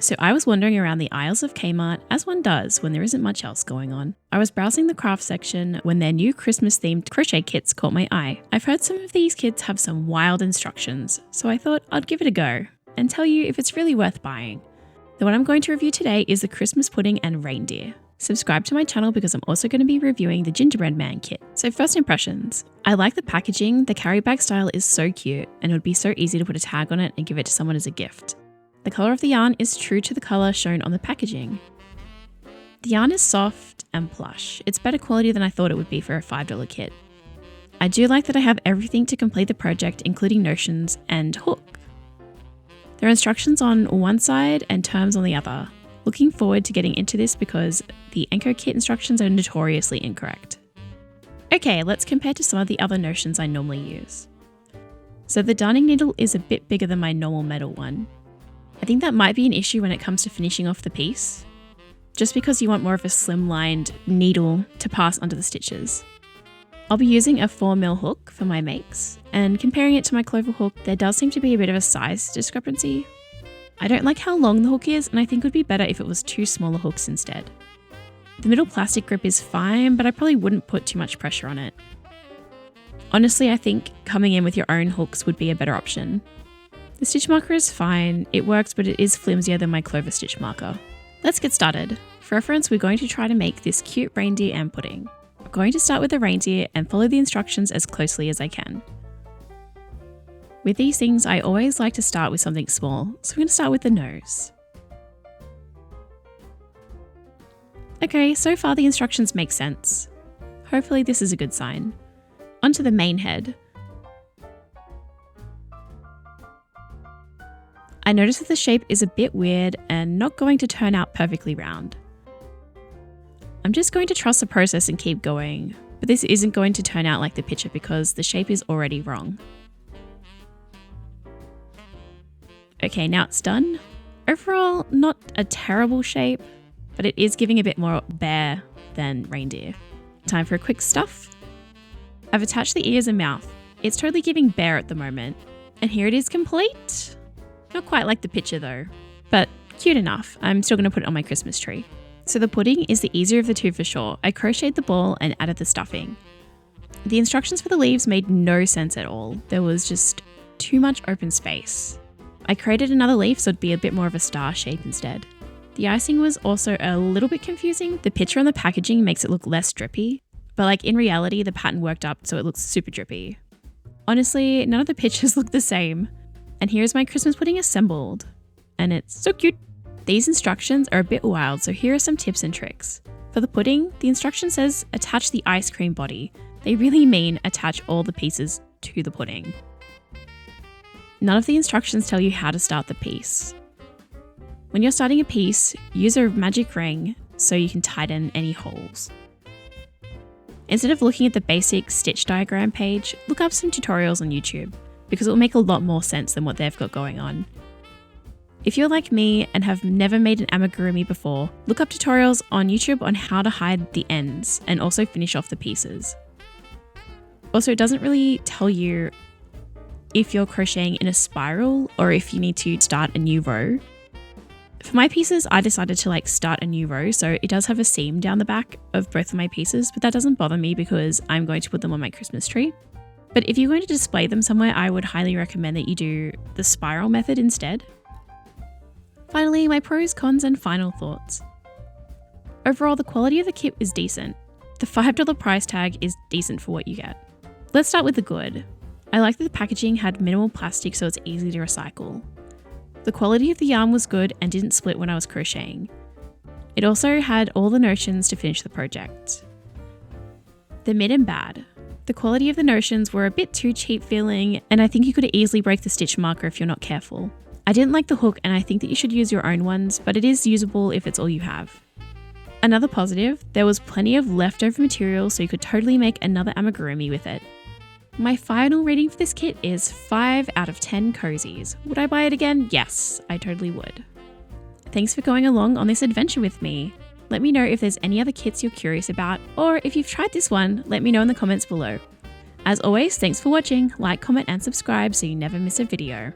So I was wandering around the aisles of Kmart, as one does when there isn't much else going on. I was browsing the craft section when their new Christmas-themed crochet kits caught my eye. I've heard some of these kits have some wild instructions, so I thought I'd give it a go and tell you if it's really worth buying. The one I'm going to review today is the Christmas pudding and reindeer. Subscribe to my channel because I'm also going to be reviewing the gingerbread man kit. So first impressions. I like the packaging, the carry bag style is so cute and it would be so easy to put a tag on it and give it to someone as a gift. The colour of the yarn is true to the colour shown on the packaging. The yarn is soft and plush. It's better quality than I thought it would be for a $5 kit. I do like that I have everything to complete the project, including notions and hook. There are instructions on one side and terms on the other. Looking forward to getting into this because the Anko kit instructions are notoriously incorrect. Okay, let's compare to some of the other notions I normally use. So the darning needle is a bit bigger than my normal metal one. I think that might be an issue when it comes to finishing off the piece, just because you want more of a slimlined needle to pass under the stitches. I'll be using a 4mm hook for my makes, and comparing it to my clover hook, there does seem to be a bit of a size discrepancy. I don't like how long the hook is, and I think it would be better if it was 2 smaller hooks instead. The middle plastic grip is fine, but I probably wouldn't put too much pressure on it. Honestly, I think coming in with your own hooks would be a better option. The stitch marker is fine, it works, but it is flimsier than my clover stitch marker. Let's get started. For reference, we're going to try to make this cute reindeer and pudding. I'm going to start with the reindeer and follow the instructions as closely as I can. With these things, I always like to start with something small, so I'm going to start with the nose. Okay, so far the instructions make sense. Hopefully this is a good sign. Onto the main head. I noticed that the shape is a bit weird and not going to turn out perfectly round. I'm just going to trust the process and keep going, but this isn't going to turn out like the picture because the shape is already wrong. Okay, now it's done. Overall, not a terrible shape, but it is giving a bit more bear than reindeer. Time for a quick stuff. I've attached the ears and mouth. It's totally giving bear at the moment. And here it is complete. Not quite like the picture though, but cute enough. I'm still going to put it on my Christmas tree. So the pudding is the easier of the two for sure. I crocheted the ball and added the stuffing. The instructions for the leaves made no sense at all. There was just too much open space. I created another leaf so it'd be a bit more of a star shape instead. The icing was also a little bit confusing. The picture on the packaging makes it look less drippy, but in reality the pattern worked up so it looks super drippy. Honestly, none of the pictures look the same. And here's my Christmas pudding assembled. And it's so cute. These instructions are a bit wild, so here are some tips and tricks. For the pudding, the instruction says attach the ice cream body. They really mean attach all the pieces to the pudding. None of the instructions tell you how to start the piece. When you're starting a piece, use a magic ring so you can tighten any holes. Instead of looking at the basic stitch diagram page, look up some tutorials on YouTube, because it will make a lot more sense than what they've got going on. If you're like me and have never made an amigurumi before, look up tutorials on YouTube on how to hide the ends and also finish off the pieces. Also, it doesn't really tell you if you're crocheting in a spiral or if you need to start a new row. For my pieces, I decided to start a new row, so it does have a seam down the back of both of my pieces, but that doesn't bother me because I'm going to put them on my Christmas tree. But if you're going to display them somewhere, I would highly recommend that you do the spiral method instead. Finally, my pros, cons, and final thoughts. Overall, the quality of the kit is decent. The $5 price tag is decent for what you get. Let's start with the good. I like that the packaging had minimal plastic so it's easy to recycle. The quality of the yarn was good and didn't split when I was crocheting. It also had all the notions to finish the project. The mid and bad. The quality of the notions were a bit too cheap feeling, and I think you could easily break the stitch marker if you're not careful. I didn't like the hook and I think that you should use your own ones, but it is usable if it's all you have. Another positive, there was plenty of leftover material so you could totally make another amigurumi with it. My final rating for this kit is 5 out of 10 cozies. Would I buy it again? Yes, I totally would. Thanks for going along on this adventure with me. Let me know if there's any other kits you're curious about, or if you've tried this one, let me know in the comments below. As always, thanks for watching, like, comment and subscribe so you never miss a video.